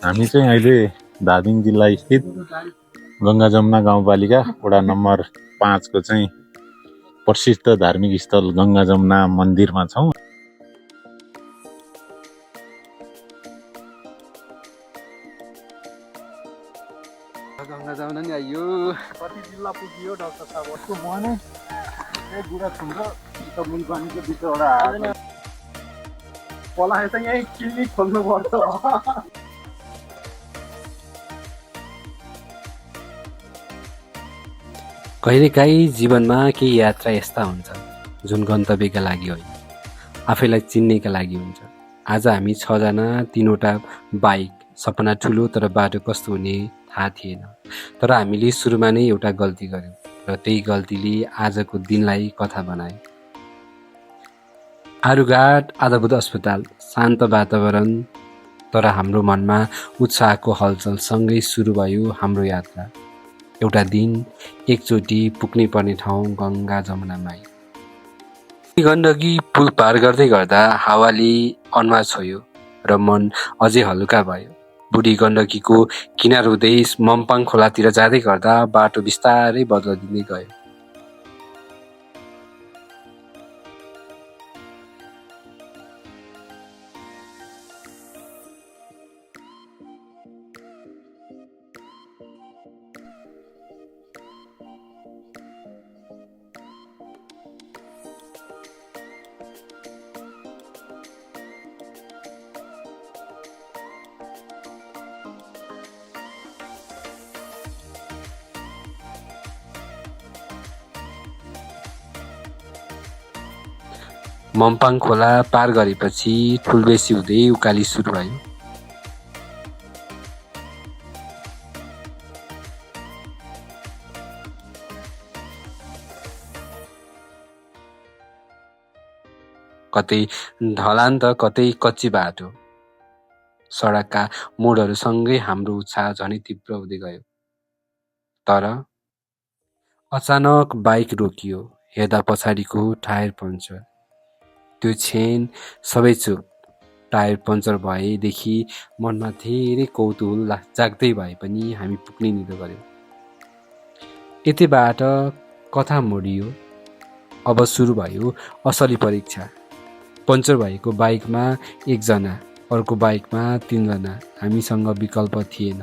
हामी चाहिँ अहिले धादिङ जिल्ला स्थित गङ्गा जमुना गाउँपालिका वडा नम्बर 5 को चाहिँ प्रसिद्ध धार्मिक स्थल गङ्गा जमुना मन्दिरमा छौँ। गङ्गा जमुना नि आइयो। कति जिल्ला पुगियो डाक्टर साहब? उसको भने बुढा छुम्रो मुलपानीको बिचवटा पलाए चाहिँ यही क्लिनिक खोल्नु पर्छ। कहिलेकाहीँ जीवनमा केही यात्रा यस्ता हुन्छ जुन गन्तव्यका लागि होइन, आफैलाई चिन्नेका लागि हुन्छ। आज हामी 6 जना 3वटा बाइक, सपना ठुलो तर बाटो कस्तो हुने थाहा थिएन। तर हामीले सुरुमा नै एउटा गल्ती गर्यौं र त्यही गल्तीले आजको दिनलाई कथा बनायो। आरुघाट आधारभूत अस्पताल, शान्त वातावरण, तर हाम्रो मनमा उत्साहको हलचल सँगै सुरु भयो हाम्रो यात्रा। एउटा दिन एकचोटि पुग्नै पर्ने ठाउँ गङ्गा जमुनामाई। गण्डकी पुल पार गर्दै गर्दा हावाले अनुहार छोयो र मन अझै हल्का भयो। बुढी गण्डकीको किनार हुँदै मम्पाङ खोलातिर जाँदै गर्दा बाटो बिस्तारै बदलिँदै गयो। मम्पाङ खोला पार गरेपछि ठुलबेसी हुँदै उकाली सुरु भयो। कतै ढलान त कतै कच्ची बाटो। सडकका मोडहरूसँगै हाम्रो उत्साह झनै तीव्र हुँदै गयो। तर अचानक बाइक रोकियो। हेर्दा पछाडिको टायर पङ्चर। त्यो क्षण सबै चुप। टायर पङ्चर भएदेखि मनमा धेरै कौतूहल जाग्दै भए पनि हामी पुग्ने निधो गर्यौं। यतिबाट कथा मोडियो। अब सुरु भयो असली परीक्षा। पङ्चर भएको बाइकमा 1 जना, अर्को बाइकमा 3 जना। हामीसँग विकल्प थिएन।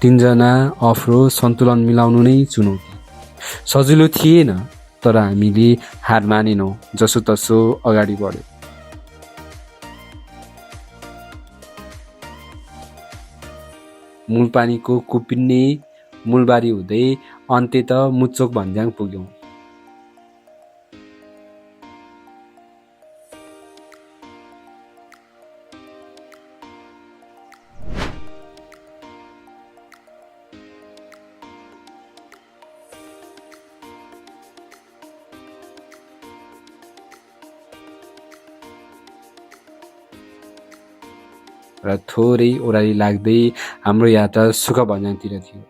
तीनजना अफरोड सन्तुलन मिलाउनु नै चुनौती। सजिलो थिएन, तर हामीले हार मानेनौं। जसो तसो अगाडि बढ्यौं। मूलपानीको कुपिन्ने मूलबारी हुँदै अन्त्यत मुचोक भन्ज्याङ पुग्यौं। र थोरै ओह्राली लाग्दै हाम्रो यात्रा सुख भन्ज्याङतिर थियो।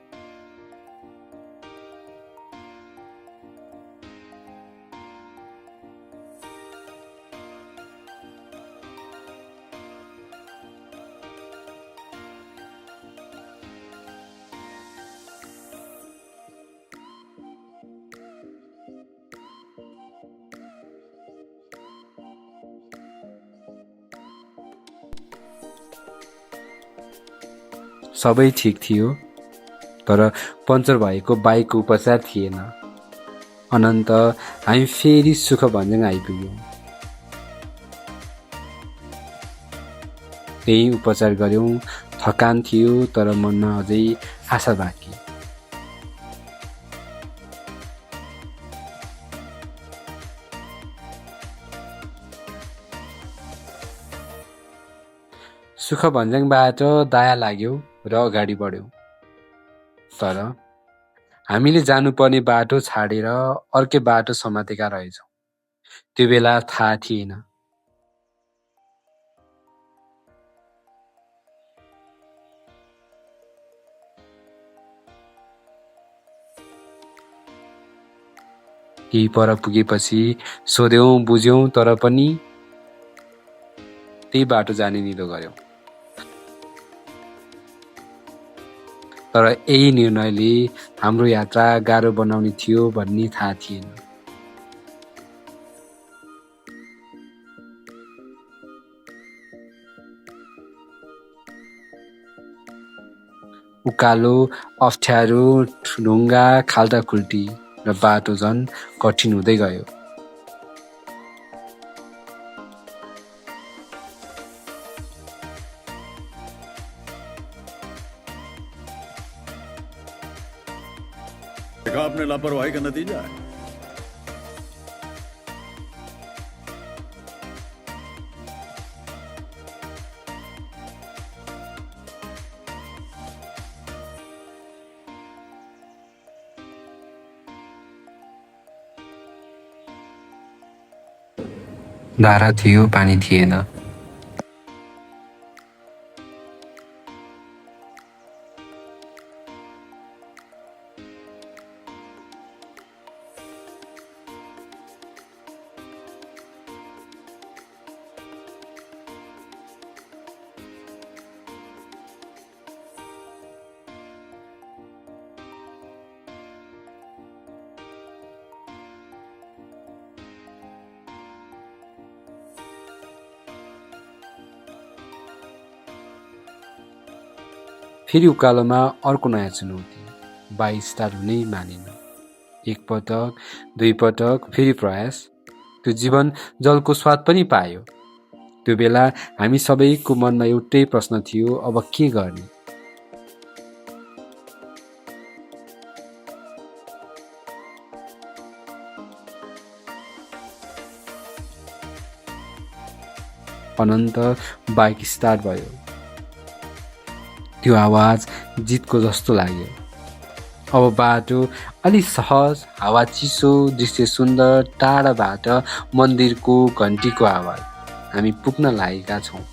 सबै ठिक थियो, तर पङ्चर भएको बाइकको उपचार थिएन। अनन्त हामी फेरि सुख भन्ज्याङ आइपुग्यौं। त्यही उपचार गर्यौं। थकान थियो, तर मनमा अझै आशा बाँकी। सुख भन्ज्याङबाट दायाँ लाग्यो र अगाडि बढ्यौं। तर हामीले जानुपर्ने बाटो छाडेर अर्कै बाटो समातेका रहेछौँ। त्यो बेला थाहा थिएन। केही पर पुगेपछि सोध्यौं बुझ्यौं तर पनि त्यही बाटो जाने निलो गर्यौं। तर यही निर्णयले हाम्रो यात्रा गाह्रो बनाउने थियो भन्ने थाहा थिएन। उकालो, अप्ठ्यारो, ढुङ्गा, खाल्टाखुल्टी र बाटो झन् कठिन हुँदै गयो। देखा आपने लापरवाही का नतीजा है। धारा थियो, पानी थिएन। फेरि उकालोमा अर्को नयाँ चुनौती, बाइक स्टार्ट हुनै मानेन। एक पटक, दुई पटक, फेरि प्रयास। त्यो जीवन जलको स्वाद पनि पायो। त्यो बेला हामी सबैको मनमा एउटै प्रश्न थियो, अब के गर्ने? अनन्त बाइक स्टार्ट भयो। त्यो आवाज जितको जस्तो लाग्यो। अब बाटो अलि सहज, हावा चिसो, दृश्य सुन्दर, टाढाबाट मन्दिरको घन्टीको आवाज। हामी पुग्न लागेका छौँ।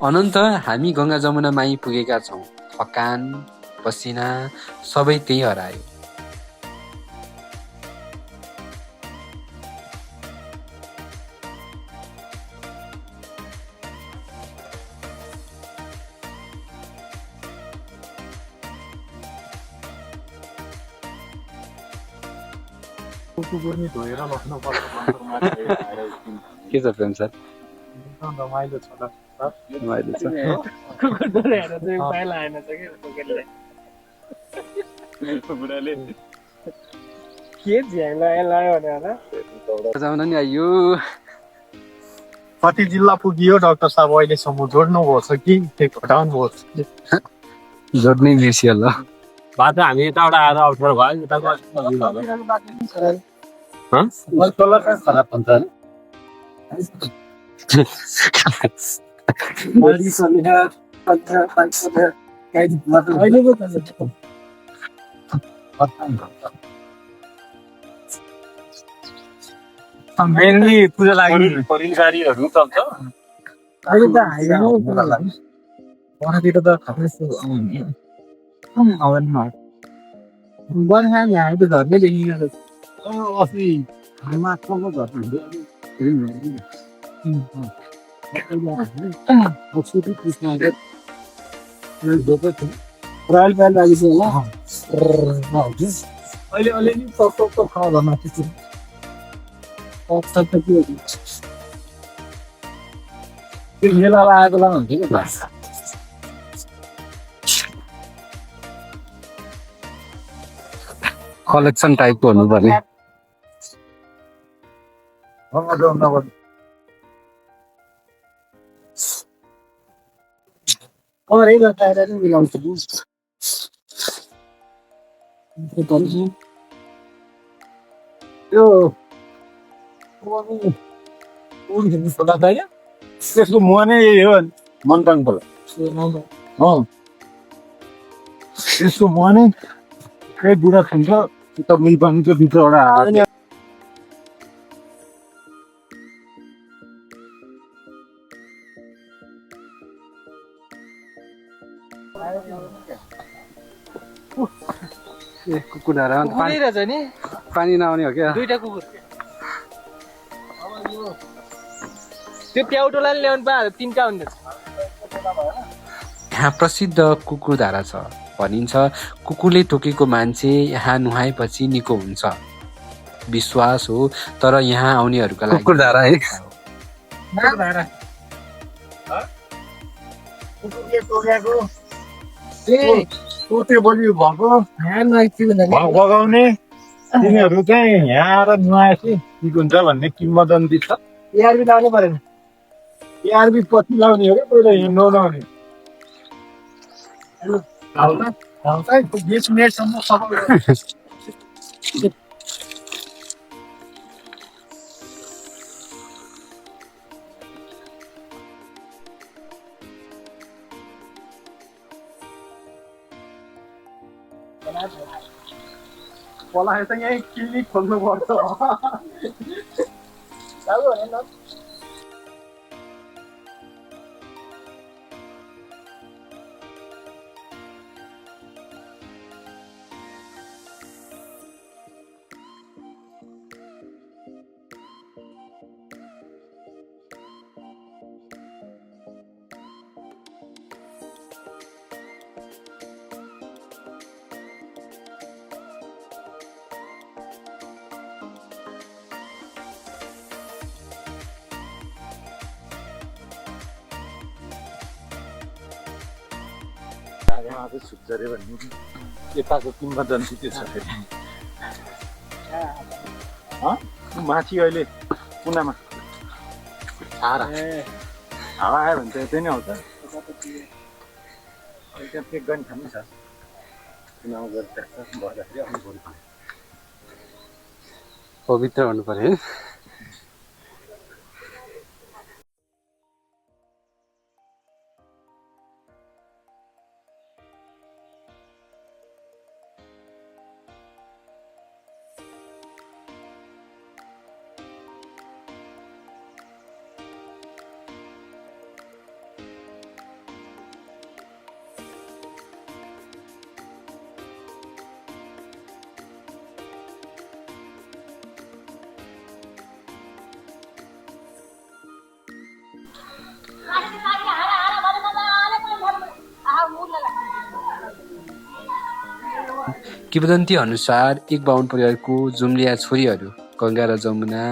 अनन्त हामी गङ्गा जमुनामा पुगेका छौँ। थकान, पसिना सबै त्यही हरायो। के छ प्रेम सर? रमाइलो छ ल रमाइलो छ। कुकुर डराएर चाहिँ पाइला आएन छ कि कुकुरले बुढाले के झ्याङ लगायो भनेर जाउन नि आइयो। कति जिल्ला पुगियो डाक्टर साहब अहिलेसम्म जोड्नु भएको छ कि घटाउनु भएको छ? जोड्नै बिर्सियो ल। बाटो हामी यताबाट आएर अप्ठ्यारो भयो यताको खराब हुन्छ मेनली पूजा लागि गाडीहरू चल्छ अहिले त हाइवेतिर त बर्खा हामी त घरमै देखिन्छ अस्ति माथिल्लो घर अहिले अलिअलि टक खा होला माथितिर त्यो मेलामा आएको बेला हुन्थ्यो नि कलेक्सन टाइपको हुनुपर्ने। त्यसको मुहा नै यही हो मनटाङ खोला त्यसको मुहा नै खै बुढा खान्छ त मिलपानीको भित्रबाट कुकुरहरा पानी नआउने हो क्या? दुईटा कुकुर त्यो प्याउटोलाई ल्याउनु पायो तिनटा हुँदै यहाँ प्रसिद्ध कुकुरधारा छ। भनिन्छ कुकुरले टोकेको मान्छे यहाँ नुहाएपछि निको हुन्छ, विश्वास हो। तर यहाँ आउनेहरूका लागि कुकुरधारा है टोटे बलि भएको बगाउने तिनीहरू चाहिँ यहाँ आएर नुहाएपछि ठिक हुन्छ भन्ने किम्बदन्ती छ। एआरबी लाउनु परेन एआरबी पछि लाउने हो क्या पहिला यहाँ नलाउने 20 मिनटसम्म सबै मलाई त यहीँ क्लिनिक खोल्नु पर्छ सुत्जरे भन्ने यताको किम्बदन्ती त्यो छ फेरि माथि अहिले कुनामा छारा हावा आयो भने त यतै नै आउँछ त्यहाँ पेक गर्ने ठाउँ छ चुनाव गर्दाखेरि आउनु पर्यो पवित्र हुनु पर्यो। किंवदन्ती अनुसार एक बाहुन परिवारको जुम्लिया छोरीहरू गङ्गा र जमुना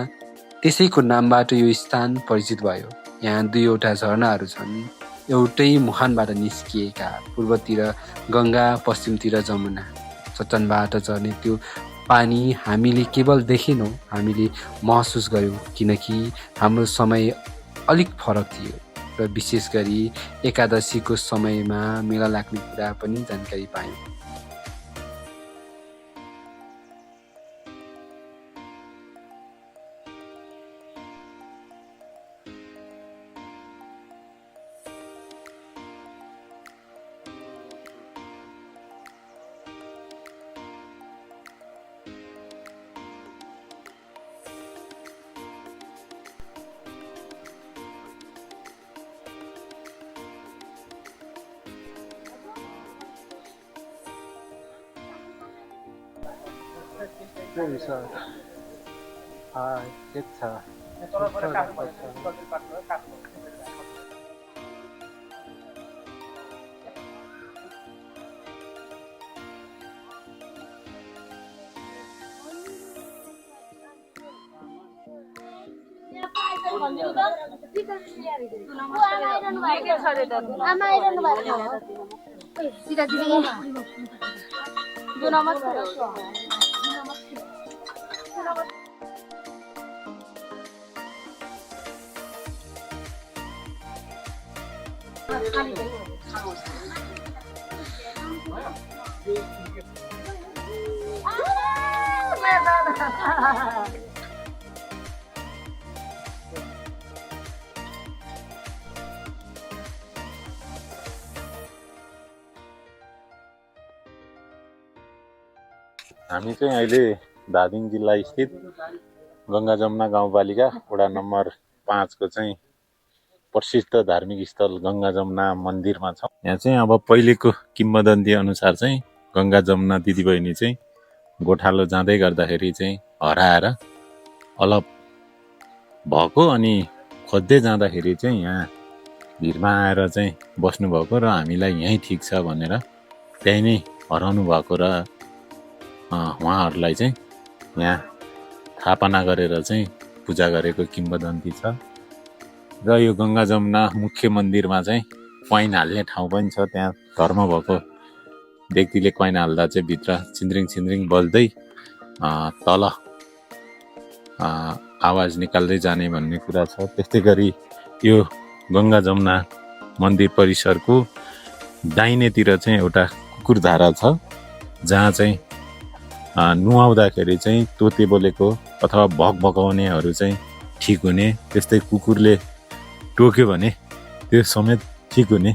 त्यसैको नामबाट यो स्थान परिचित भयो। यहाँ दुईवटा झरनाहरू छन्, एउटै मुहानबाट निस्किएका, पूर्वतिर गङ्गा पश्चिमतिर जमुना। चट्टानबाट झर्ने त्यो पानी हामीले केवल देखेनौँ, हामीले महसुस गर्यौँ, किनकि हाम्रो समय अलिक फरक थियो र विशेष गरी एकादशीको समयमा मेला लाग्ने कुरा पनि जानकारी पायौँ। ठिक छ हामी चाहिँ अहिले धादिङ जिल्ला स्थित गङ्गा जमुना गाउँपालिका वडा नम्बर 5 को चाहिँ प्रसिद्ध धार्मिक स्थल गङ्गा जमुना मन्दिरमा छौँ। यहाँ चाहिँ अब पहिलेको किम्वदन्ती अनुसार चाहिँ गङ्गा जमुना दिदीबहिनी चाहिँ गोठालो जाँदै गर्दाखेरि चाहिँ हराएर अलप भएको अनि खोज्दै जाँदाखेरि चाहिँ यहाँ भिरमा आएर चाहिँ बस्नुभएको र हामीलाई यहीँ ठिक छ भनेर त्यही नै हराउनु भएको र उहाँहरूलाई चाहिँ यहाँ थापना गरेर चाहिँ पूजा गरेको किम्वदन्ती छ। र यो गङ्गा जमुना मुख्य मन्दिरमा चाहिँ कोइन हाल्ने ठाउँ पनि छ। त्यहाँ धर्म भएको व्यक्तिले कोइन हाल्दा चाहिँ भित्र छिन्द्रिङ छिन्द्रिङ बल्दै तल आवाज निकाल्दै जाने भन्ने कुरा छ। त्यस्तै गरी यो गङ्गा जमुना मन्दिर परिसरको दाहिनेतिर चाहिँ एउटा कुकुरधारा छ, जहाँ चाहिँ नुहाउँदाखेरि चाहिँ तोते बोलेको अथवा भक भकाउनेहरू चाहिँ ठिक हुने, त्यस्तै कुकुरले टोक्यो भने त्यो समेत ठिक हुने,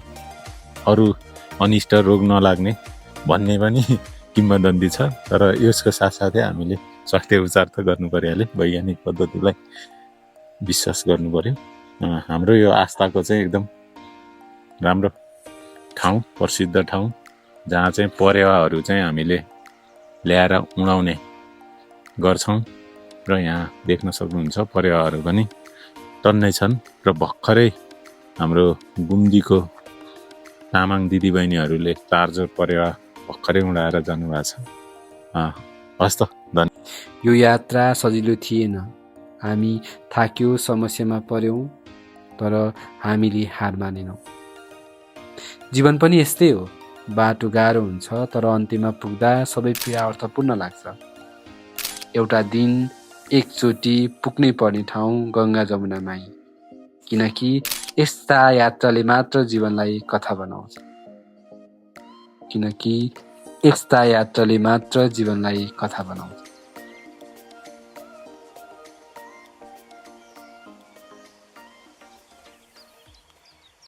अरू अनिष्ट रोग नलाग्ने भन्ने पनि किम्वदन्ती छ। तर यसको साथसाथै हामीले स्वास्थ्य उपचार त गर्नु परिहाल्यो, वैज्ञानिक पद्धतिलाई विश्वास गर्नु पर्यो। हाम्रो यो आस्थाको चाहिँ एकदम राम्रो ठाउँ, प्रसिद्ध ठाउँ, जहाँ चाहिँ परेवाहरू चाहिँ हामीले ल्याएर उडाउने गर्छौँ। र यहाँ देख्न सक्नुहुन्छ परेवाहरू पनि टन्नै छन्। र भर्खरै हाम्रो गुम्दीको तामाङ दिदीबहिनीहरूले टार्जो परेवा भर्खरै उडाएर जानुभएको छ। हस् त, धन्यवाद। यो यात्रा सजिलो थिएन। हामी थाक्यो, समस्यामा पर्यौँ, तर हामीले हार मानेनौँ। जीवन पनि यस्तै हो, बाटो गाह्रो हुन्छ, तर अन्त्यमा पुग्दा सबै पीडा अर्थपूर्ण लाग्छ। एउटा दिन एकचोटि पुग्नै पर्ने ठाउँ गङ्गा जमुना माई, किनकि यस्ता यात्राले मात्र जीवनलाई कथा बनाउँछ। किनकि यस्ता यात्राले मात्र जीवनलाई कथा बनाउँछ।